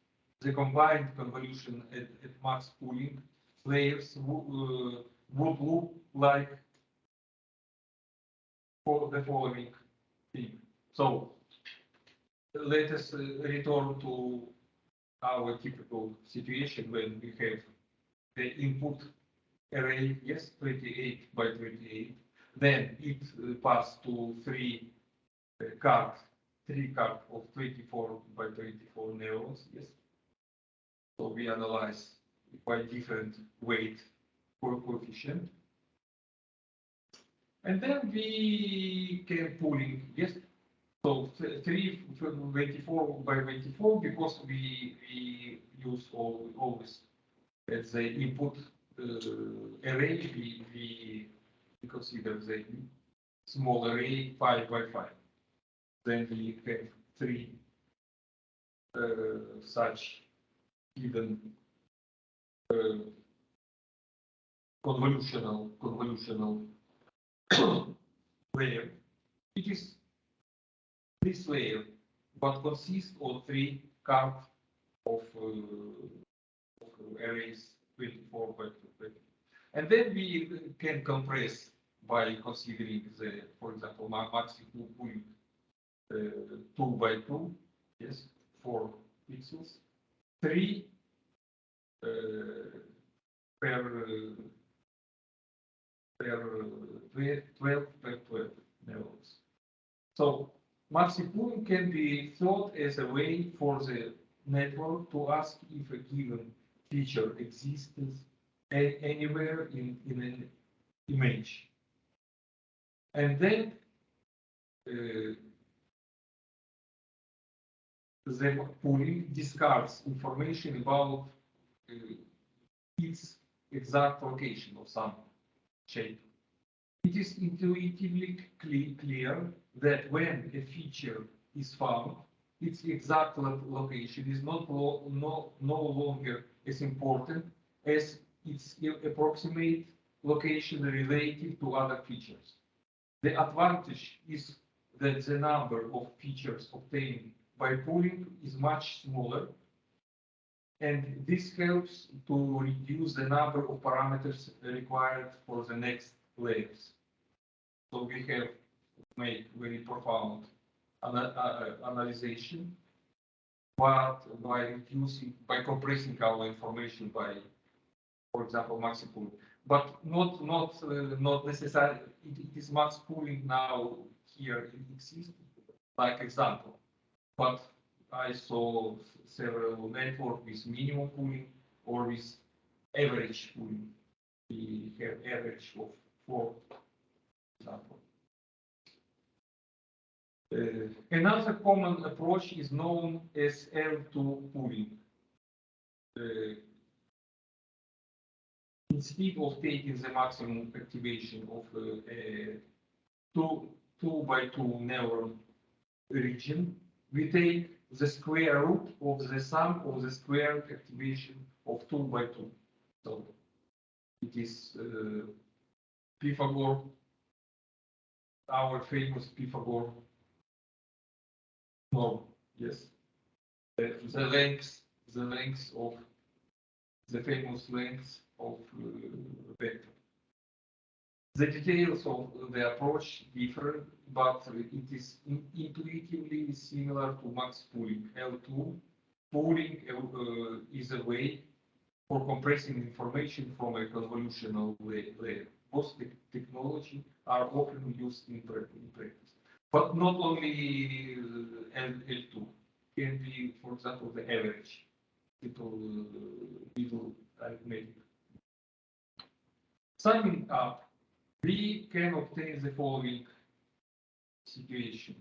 the combined convolution at max pooling layers would look like for the following thing. So let us return to our typical situation when we have the input array, yes, 28 by 28. Then it passed to 3 cards of 24 by 24 neurons, yes. So we analyze by different weight coefficient. And then we can pooling, yes. So 24 by 24 because we use always as the input array, we consider the small array 5 by 5. Then we have 3 such hidden convolutional layer. It is this layer, but consists of 3 cards of arrays 24 by 20. And then we can compress by considering the, for example, maximum pooling 2 by 2, yes, 4 pixels, 3 per 12 per 12 neurons. So maxi pooling can be thought as a way for the network to ask if a given feature exists anywhere in an image. And then the pooling discards information about its exact location of some shape. It is intuitively clear that when a feature is found, its exact location is no longer as important as its approximate location relative to other features. The advantage is that the number of features obtained by pooling is much smaller, and this helps to reduce the number of parameters required for the next layers. So we have made very profound analysis, but by compressing our information by, for example, maxi pooling, but not necessarily. It is max pooling now here exists, like example, but I saw several networks with minimum pooling or with average pooling. We have average of 4, example. Another common approach is known as L2 pooling. Instead of taking the maximum activation of a 2 by 2 neuron region, we take the square root of the sum of the squared activation of 2 by 2. So it is Pythagore, our famous Pythagore norm. Yes, the length of the famous length of vector. The details of the approach differ, but it is intuitively similar to max pooling. L2 pooling is a way for compressing information from a convolutional layer. Both technology are often used in practice, but not only L2. Can be, for example, the average middle arithmetic. Summing up, we can obtain the following situation: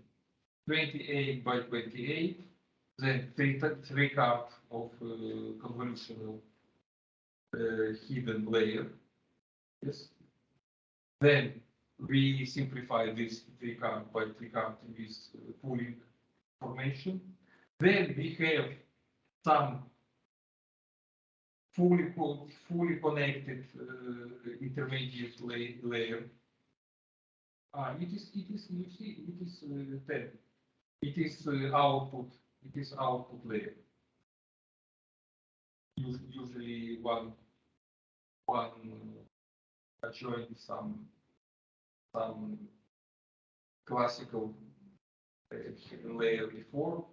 28 by 28, then three card of convolutional hidden layer. Yes. Then we simplify this 3 card by 3 card with pooling formation. Then we have some fully connected intermediate layer. You see, it is 10. It is output. It is output layer. Usually one adjoint some classical hidden layer before,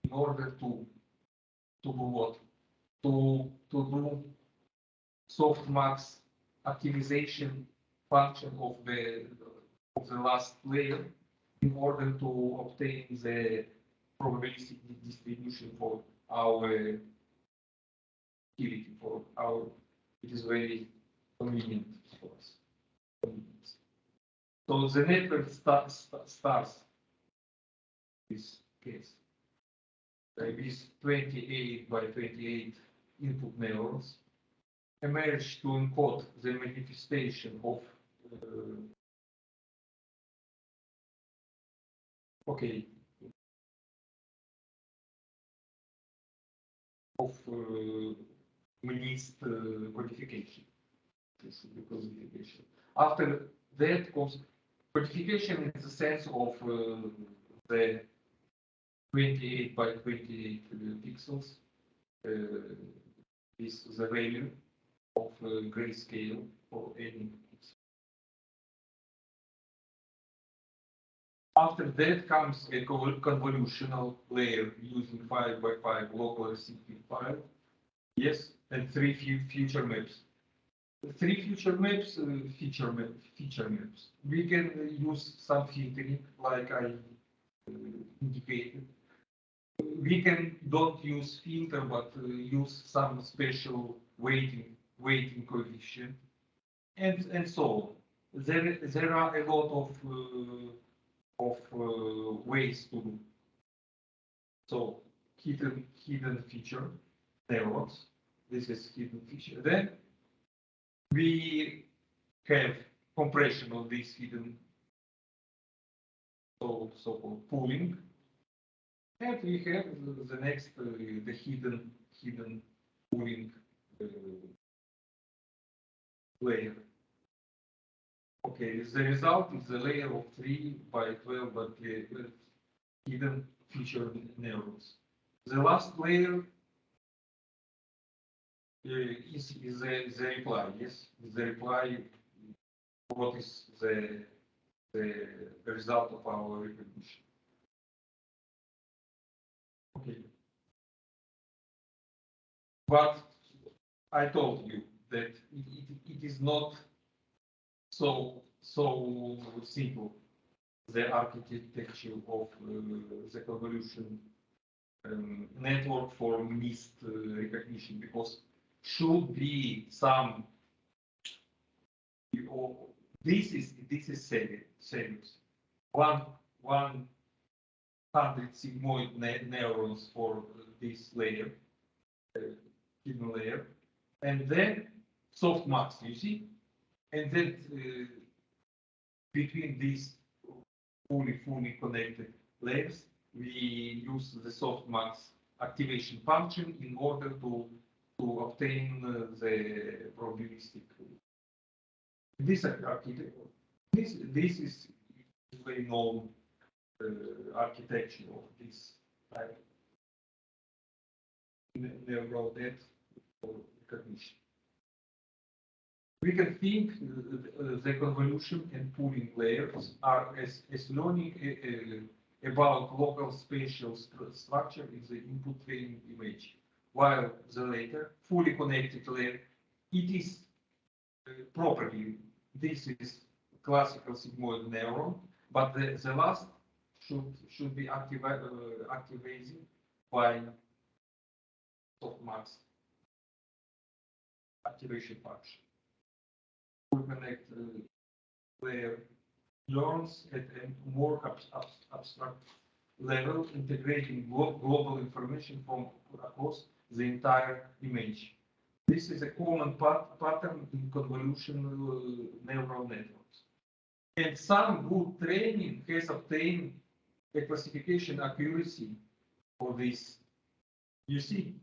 in order to do what? To do softmax optimization function of the last layer in order to obtain the probabilistic distribution for our utility, for our. It is very convenient for us. So the network starts this case with 28 by 28 input neurons, emerge to encode the manifestation of mnist codification. This is the codification. After that comes codification in the sense of the 28 by 28 pixels is the value of grayscale for any. After that comes a convolutional layer using 5x5 local recipient file. Yes, and 3 feature maps. 3 feature maps, feature maps. We can use some filtering, like I indicated. We can don't use filter, but use some special weighting coefficient, and so on. There are a lot of ways to do. So hidden feature neurons. This is hidden feature. Then we have compression of this hidden, so-called pooling, and we have the next the hidden pooling layer. Okay, the result is a layer of 3 by 12 but hidden feature neurons. The last layer is the reply. Yes, the reply. What is the result of our recognition? Okay, but I told you that it is not so simple, the architecture of the convolution network for missed recognition, because should be some. This is serious. 100 sigmoid neurons for this layer, hidden layer, and then softmax. You see, and then between these fully connected layers, we use the softmax activation function in order to obtain the probabilistic. This architecture, this is very known architecture of this type neural net for recognition. We can think the convolution and pooling layers are as learning about local spatial structure in the input training image, while the later, fully connected layer, it is properly, this is classical sigmoid neuron, but the last should be activated by softmax activation function. We connect layer neurons at a more abstract level, integrating global information from across the entire image. This is a common pattern in convolution neural networks. And some good training has obtained a classification accuracy for this. You see,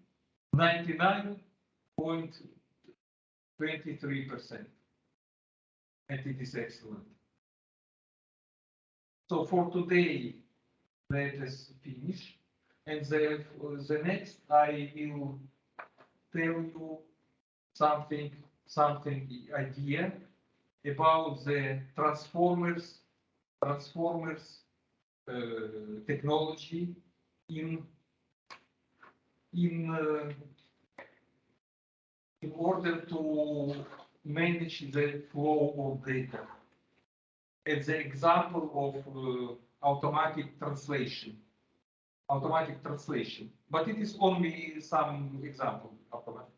99.23%. And it is excellent. So for today, let us finish. And the next, I will tell you something idea about the transformers technology in order to manage the flow of data. As the example of automatic translation, but it is only some example of automatic.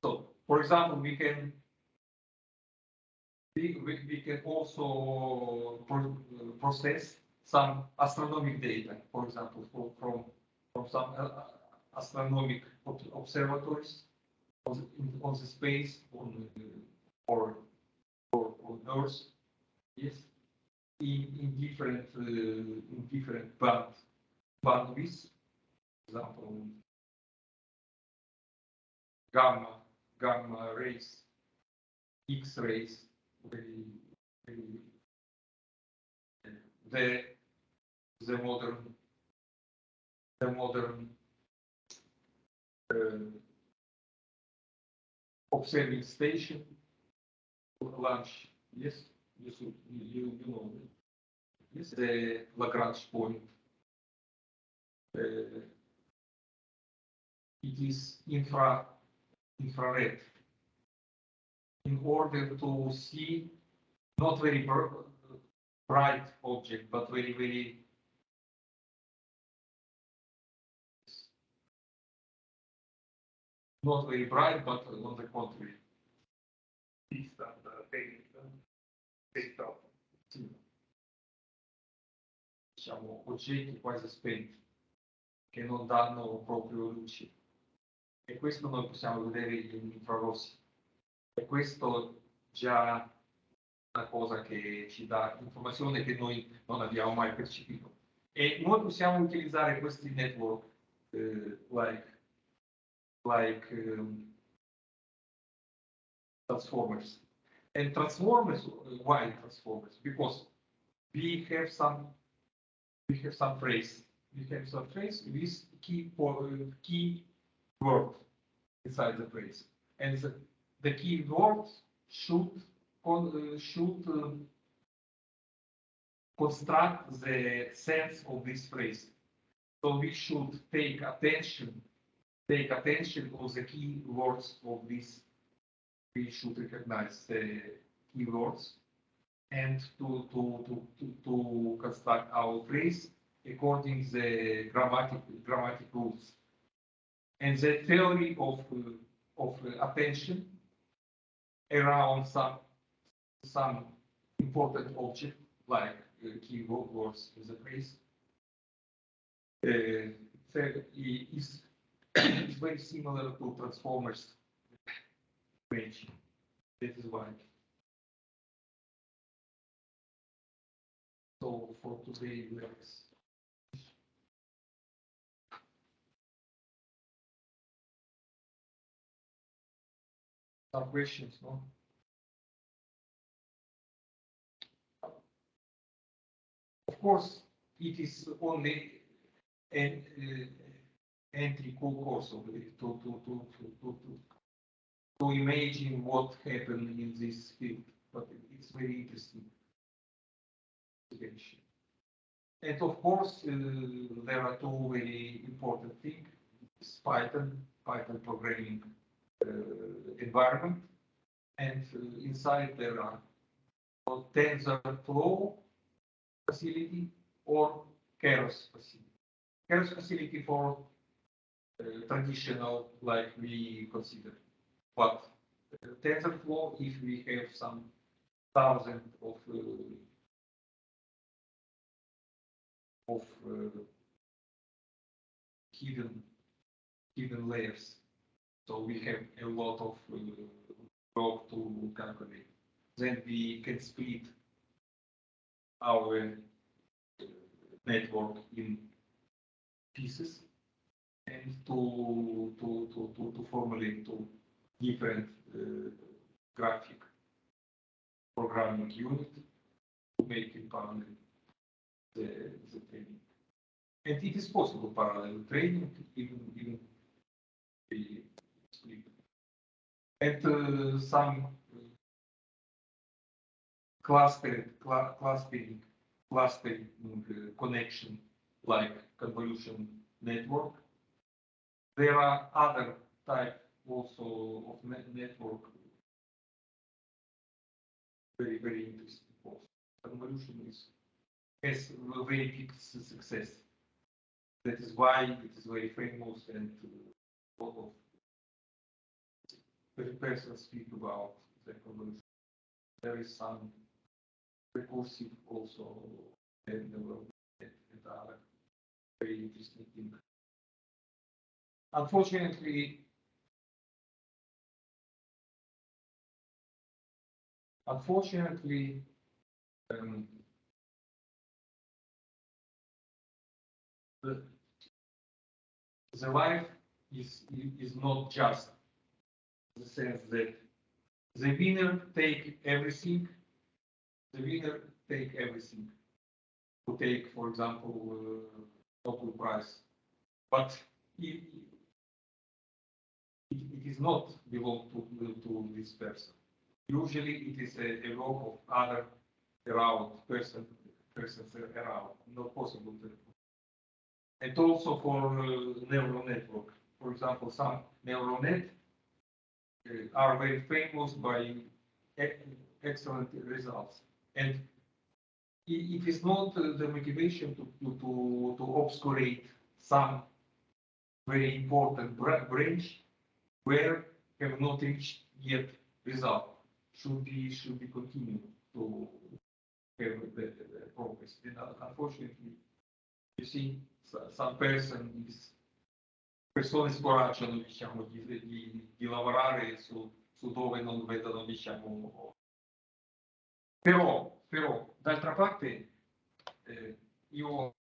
So, for example, we can also process some astronomic data, for example, from some astronomic observatories on the space or on Earth. Yes, in different bandwidths. For example, gamma rays, X rays, the modern observing station, Lagrange, yes, you know, yes, the Lagrange point. It is infrared. In order to see not very bright object, but very not very bright, but on the contrary. Diciamo, oggetti quasi spenti che non danno proprio luce, e questo noi possiamo vedere in infrarossi, e questo già è una cosa che ci dà informazione che noi non abbiamo mai percepito, e noi possiamo utilizzare questi network transformers. And transformers, why transformers? Because we have some phrase. We have some phrase with key word inside the phrase, and the key word should construct the sense of this phrase. So we should take attention of the key words of this. We should recognize the keywords and to construct our phrase according to the grammatic rules. And the theory of attention around some important object like keywords in the phrase is very similar to transformers range. This is why. So for today, let's some questions, no? Of course, it is only an entry course of it to imagine what happened in this field, but it's very interesting. And of course, there are two very important things: it's Python programming environment, and inside there are TensorFlow facility or Keras facility. Keras facility for traditional, like we consider, but TensorFlow, if we have some thousand of hidden layers, so we have a lot of work to calculate. Then we can split our network in pieces and to formulate to different graphic programming unit to make in parallel the training. And it is possible parallel training, even the split. And some clustering connection like convolution network. There are other type also of network, very interesting. Convolution has a very big success. That is why it is very famous, and a lot of persons speak about the convolution. There is some recursive also in the world and other very interesting things. Unfortunately, the life is not just in the sense that the winner take everything. The winner take everything. To take, for example, Nobel Prize, but it is not belong to this person. Usually it is a work of other persons around, not possible to. And also for neural network. For example, some neural net are very famous by excellent results. And it is not the motivation to obscurate some very important branch where have not reached yet result. Should be continued to have the progress. And unfortunately, you see, some persone scoraggiano, diciamo, di lavorare su dove non vedono, diciamo. Però d'altra parte, io